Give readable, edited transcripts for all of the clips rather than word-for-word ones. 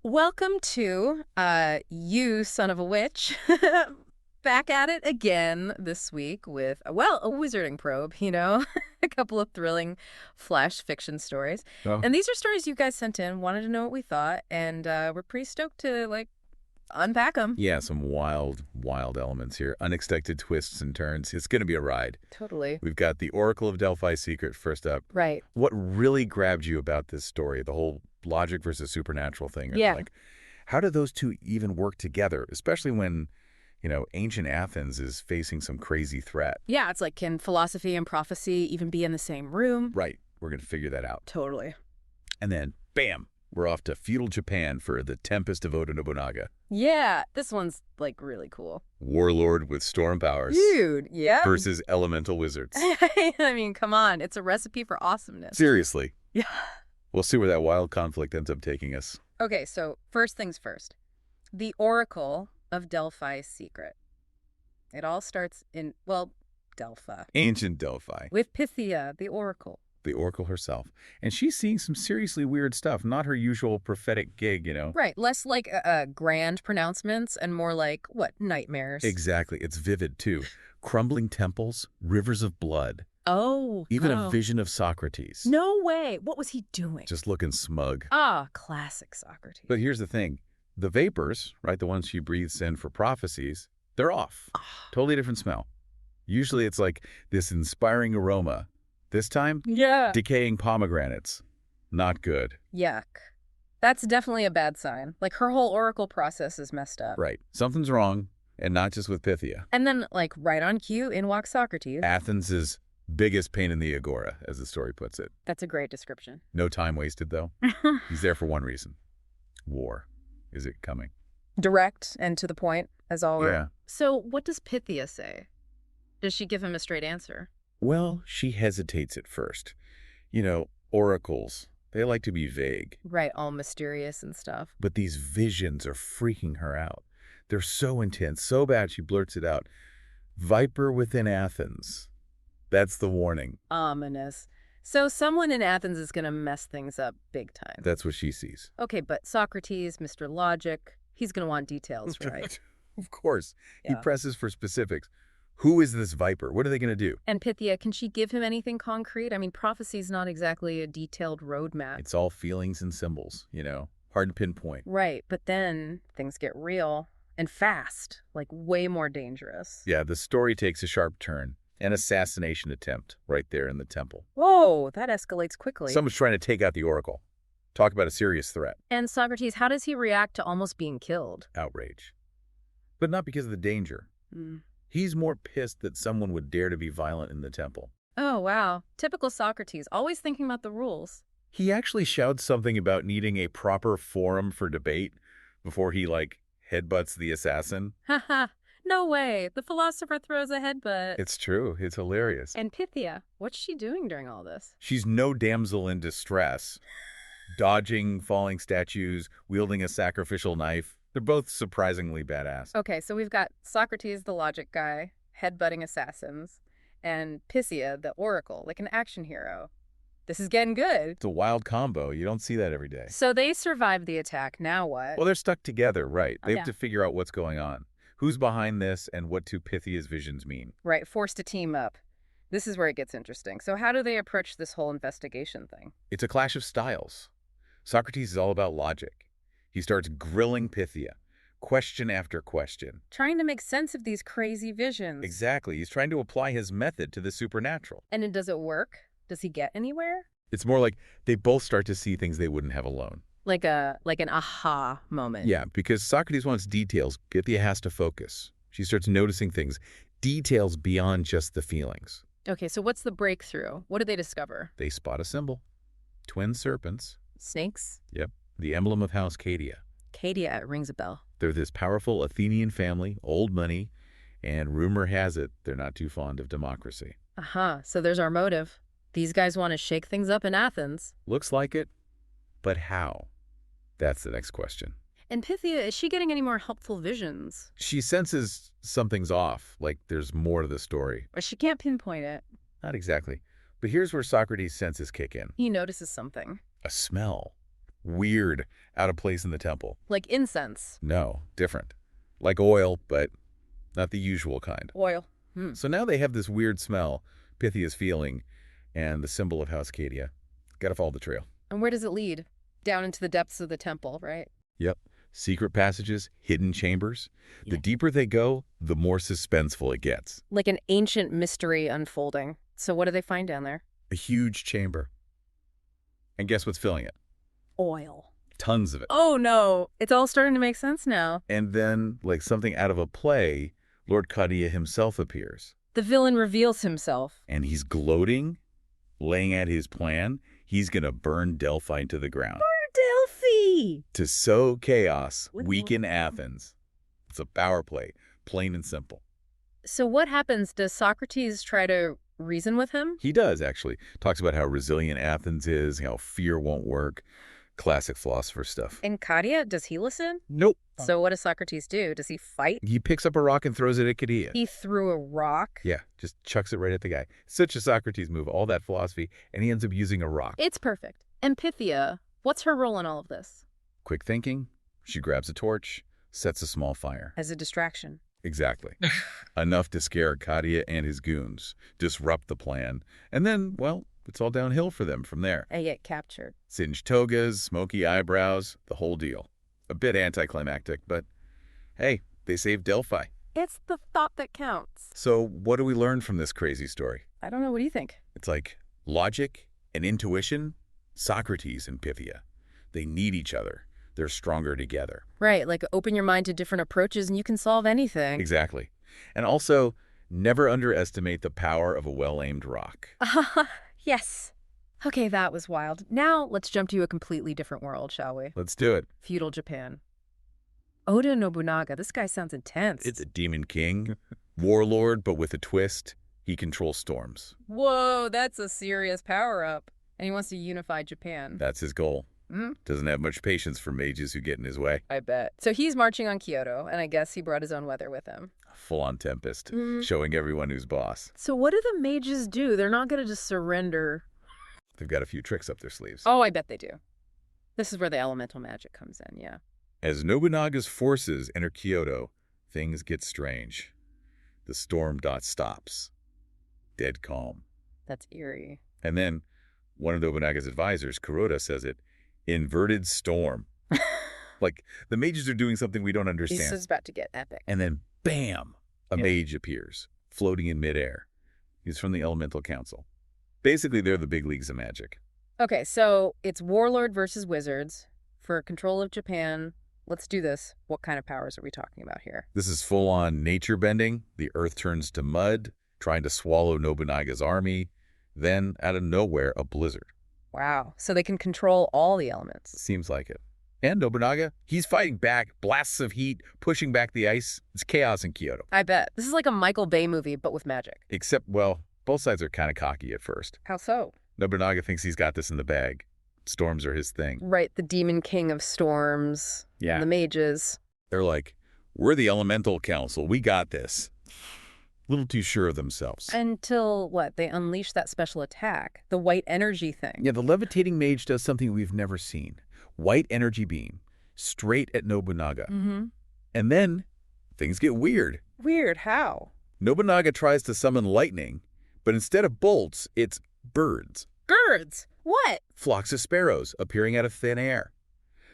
Welcome to You Son of a Witch. Back at it again this week with, well, a wizarding probe, a couple of thrilling flash fiction stories. Oh, And these are stories you guys sent in, wanted to know what we thought, and we're pretty stoked to, unpack them. yeah, some wild, wild elements here. Unexpected twists and turns. It's going to be a ride. Totally. We've got the Oracle of Delphi secret first up. Right. What really grabbed you about this story, the whole logic versus supernatural thing? Yeah. Like, how do those two even work together, especially when, ancient Athens is facing some crazy threat? Yeah, it's like, can philosophy and prophecy even be in the same room? Right. We're going to figure that out. Totally. And then, bam, we're off to feudal Japan for the Tempest of Nobunaga. Yeah, this one's, really cool. Warlord with storm powers Dude, yeah. versus elemental wizards. I mean, come on. It's a recipe for awesomeness. Seriously. Yeah. We'll see where that wild conflict ends up taking us. Okay, so first things first. The Oracle of Delphi's secret. It all starts in, Delphi. Ancient Delphi, With Pythia, the Oracle. the oracle herself. And she's seeing some seriously weird stuff, not her usual prophetic gig. Right, less like grand pronouncements and more like, nightmares. Exactly. It's vivid, too. Crumbling temples, rivers of blood, Oh, even oh. a vision of Socrates. No way. What was he doing? Just looking smug. Classic Socrates. But here's the thing. The vapors, right, the ones she breathes in for prophecies, they're off. Totally different smell. Usually it's like this inspiring aroma. This time, Yeah. decaying pomegranates. Not good. Yuck. That's definitely a bad sign. Like, her whole oracle process is messed up. Right. Something's wrong, and not just with Pythia. And then, right on cue, in walks Socrates. Athens' biggest pain in the agora, as the story puts it. That's a great description. No time wasted, though. He's there for one reason. War. Is it coming? Direct and to the point, as always. Yeah. So what does Pythia say? Does she give him a straight answer? Well, she hesitates at first. Oracles, they like to be vague. Right, all mysterious and stuff. But these visions are freaking her out. They're so intense, so bad she blurts it out. Viper within Athens. That's the warning. Ominous. So someone in Athens is going to mess things up big time. That's what she sees. Okay, but Socrates, Mr. Logic, he's going to want details, right? Of course. He Yeah. presses for specifics. Who is this Viper? What are they going to do? And Pythia, can she give him anything concrete? I mean, prophecy's not exactly a detailed roadmap. It's all feelings and symbols, hard to pinpoint. Right, but then things get real and fast, like way more dangerous. Yeah, the story takes a sharp turn. An assassination attempt right there in the temple. Whoa, that escalates quickly. Someone's trying to take out the Oracle. Talk about a serious threat. And Socrates, how does he react to almost being killed? Outrage. But not because of the danger. He's more pissed that someone would dare to be violent in the temple. Oh, wow. Typical Socrates, always thinking about the rules. He actually shouts something about needing a proper forum for debate before he, headbutts the assassin. Haha, no way. The philosopher throws a headbutt. It's true. It's hilarious. And Pythia, what's she doing during all this? She's no damsel in distress. Dodging falling statues, wielding a sacrificial knife. They're both surprisingly badass. Okay, so we've got Socrates, the logic guy, headbutting assassins, and Pythia, the oracle, like an action hero. This is getting good. It's a wild combo. You don't see that every day. So they survived the attack. Now what? Well, they're stuck together, right? They Yeah. have to figure out what's going on. Who's behind this and what do Pythia's visions mean? Right, forced to team up. This is where it gets interesting. So how do they approach this whole investigation thing? It's a clash of styles. Socrates is all about logic. He starts grilling Pythia, question after question. Trying to make sense of these crazy visions. Exactly. He's trying to apply his method to the supernatural. And then does it work? Does he get anywhere? It's more like they both start to see things they wouldn't have alone. Like an aha moment. Yeah, because Socrates wants details. Pythia has to focus. She starts noticing things, details beyond just the feelings. Okay, so what's the breakthrough? What do they discover? They spot a symbol. Twin serpents. Snakes? Yep. The emblem of House Cadia. Cadia, it rings a bell. They're this powerful Athenian family, old money, and rumor has it they're not too fond of democracy. So there's our motive. These guys want to shake things up in Athens. Looks like it, but how? That's the next question. And Pythia, is she getting any more helpful visions? She senses something's off, like there's more to the story. But she can't pinpoint it. Not exactly. But here's where Socrates' senses kick in. He notices something. A smell. Weird, out of place in the temple. Like incense. No, different. Like oil, but not the usual kind. Oil. So now they have this weird smell Pythia's feeling, and the symbol of House Cadia. Gotta follow the trail. And where does it lead? Down into the depths of the temple, right? Yep. Secret passages, hidden chambers. Yeah. The deeper they go, the more suspenseful it gets. Like an ancient mystery unfolding. So what do they find down there? A huge chamber. And guess what's filling it? Oil. Tons of it. Oh no, it's all starting to make sense now. And then, like something out of a play, Lord Cadia himself appears. The villain reveals himself. And he's gloating, laying out his plan. He's going to burn Delphi to the ground. Delphi! To sow chaos, weaken Athens. It's a power play, plain and simple. So what happens? Does Socrates try to reason with him? He does, actually. Talks about how resilient Athens is, how fear won't work. Classic philosopher stuff. And Cadia, does he listen? Nope. So what does Socrates do? Does he fight? He picks up a rock and throws it at Cadia. He threw a rock? Yeah, just chucks it right at the guy. Such a Socrates move, all that philosophy, and he ends up using a rock. It's perfect. And Pythia, what's her role in all of this? Quick thinking. She grabs a torch, sets a small fire. As a distraction. Exactly. Enough to scare Cadia and his goons, disrupt the plan, and then, well, it's all downhill for them from there. And get captured. Singed togas, smoky eyebrows, the whole deal. A bit anticlimactic, but hey, they saved Delphi. It's the thought that counts. So what do we learn from this crazy story? I don't know. What do you think? It's like logic and intuition, Socrates and Pythia. They need each other. They're stronger together. Right, like open your mind to different approaches and you can solve anything. Exactly. And also, never underestimate the power of a well-aimed rock. Yes. Okay, that was wild. Now let's jump to a completely different world, shall we? Let's do it. Feudal Japan. Oda Nobunaga, this guy sounds intense. It's a demon king, warlord, but with a twist. He controls storms. Whoa, that's a serious power-up. And he wants to unify Japan. That's his goal. Doesn't have much patience for mages who get in his way. I bet. So he's marching on Kyoto, and I guess he brought his own weather with him. Full-on Tempest, showing everyone who's boss. So what do the mages do? They're not going to just surrender. They've got a few tricks up their sleeves. Oh, I bet they do. This is where the elemental magic comes in, yeah. As Nobunaga's forces enter Kyoto, things get strange. The storm dot stops. Dead calm. That's eerie. And then, one of Nobunaga's advisors, Kuroda, says it, inverted storm. Like, the mages are doing something we don't understand. This is about to get epic. And then, bam, a mage appears, floating in midair. He's from the Elemental Council. Basically, they're the big leagues of magic. Okay, so it's warlord versus wizards for control of Japan. Let's do this. What kind of powers are we talking about here? This is full-on nature bending. The earth turns to mud, trying to swallow Nobunaga's army. Then, out of nowhere, a blizzard. Wow. So they can control all the elements. Seems like it. And Nobunaga, he's fighting back, blasts of heat, pushing back the ice. It's chaos in Kyoto. I bet. This is like a Michael Bay movie, but with magic. Except, well, both sides are kind of cocky at first. How so? Nobunaga thinks he's got this in the bag. Storms are his thing. Right, the demon king of storms. Yeah. The mages. They're like, we're the Elemental Council. We got this. Little too sure of themselves. Until, what, they unleash that special attack. The white energy thing. Yeah, the levitating mage does something we've never seen. White energy beam, straight at Nobunaga. And then, things get weird. Weird, how? Nobunaga tries to summon lightning, but instead of bolts, it's birds. Birds? What? Flocks of sparrows appearing out of thin air.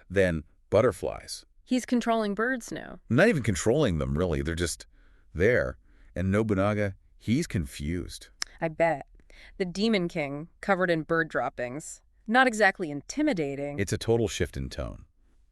Then, butterflies. He's controlling birds now. Not even controlling them, really. They're just there. And Nobunaga, he's confused. I bet. The Demon King, covered in bird droppings. Not exactly intimidating. It's a total shift in tone.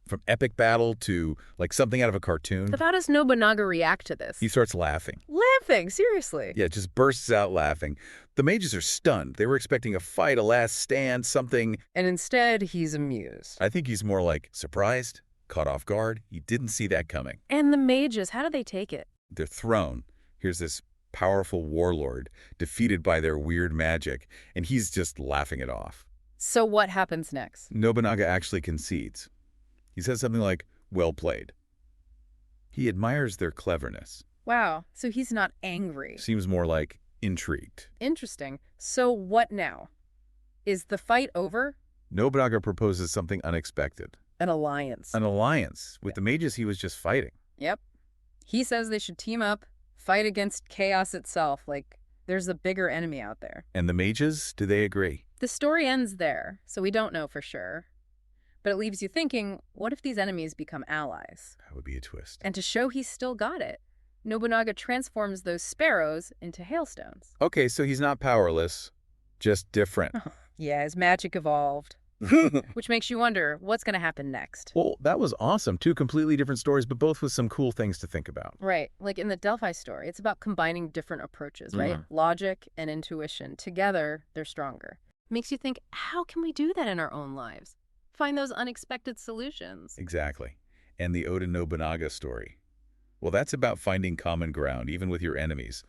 From epic battle to, like, something out of a cartoon. But how does Nobunaga react to this? He starts laughing. Laughing? Seriously? Yeah, just bursts out laughing. The mages are stunned. They were expecting a fight, a last stand, something. And instead, he's amused. I think he's more like surprised, caught off guard. He didn't see that coming. And the mages, how do they take it? They're thrown. Here's this powerful warlord defeated by their weird magic, and he's just laughing it off. So what happens next? Nobunaga actually concedes. He says something like, well played. He admires their cleverness. Wow, so he's not angry. Seems more like intrigued. Interesting. So what now? Is the fight over? Nobunaga proposes something unexpected. An alliance. An alliance with Yeah. the mages he was just fighting. Yep. He says they should team up, fight against chaos itself, like there's a bigger enemy out there. And the mages, do they agree? The story ends there, so we don't know for sure. But it leaves you thinking, what if these enemies become allies? That would be a twist. And to show he's still got it, Nobunaga transforms those sparrows into hailstones. Okay, so he's not powerless, just different. Yeah, his magic evolved. Which makes you wonder, what's going to happen next? Well, that was awesome. Two completely different stories, but both with some cool things to think about. Right. Like in the Delphi story, it's about combining different approaches, right? Logic and intuition. Together, they're stronger. Makes you think, how can we do that in our own lives? Find those unexpected solutions. Exactly. And the Oda Nobunaga story. Well, that's about finding common ground, even with your enemies.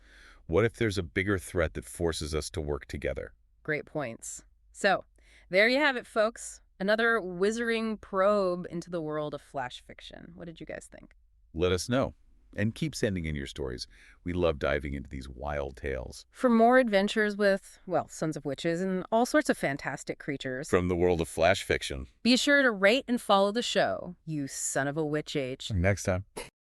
What if there's a bigger threat that forces us to work together? Great points. So, there you have it, folks. Another wizarding probe into the world of flash fiction. What did you guys think? Let us know. And keep sending in your stories. We love diving into these wild tales. For more adventures with, well, sons of witches and all sorts of fantastic creatures, From the world of flash fiction. be sure to rate and follow the show, you son of a witch H. Next time.